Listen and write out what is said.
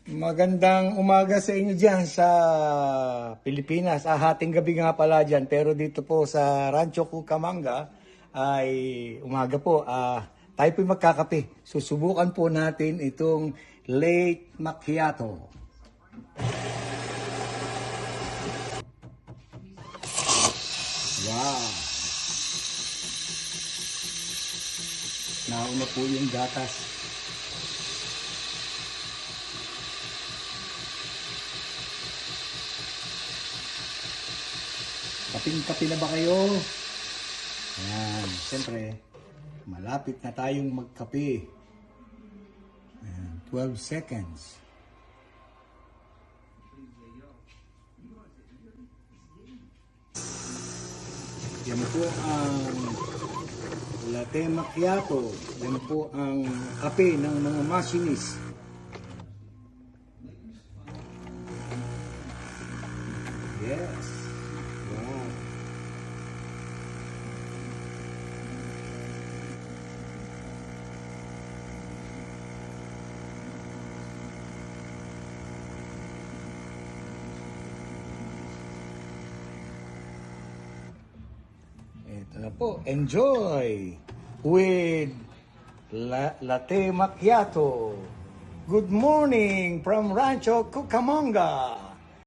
Magandang umaga sa inyo dyan sa Pilipinas. Hating gabi nga pala dyan. Pero dito po sa Rancho Cucamonga ay umaga po. Tayo po'y magkakape. Susubukan po natin itong late macchiato. Wow! Nauna po yung gatas. Kaping-kapi na ba kayo? Ayan, siyempre, malapit na tayong magkape. Ayan, 12 seconds. Yan po ang latte macchiato. Yan po ang kape ng mga masinis. Yes. Wow. Ito na po. Enjoy with latte macchiato. Good morning from Rancho Cucamonga.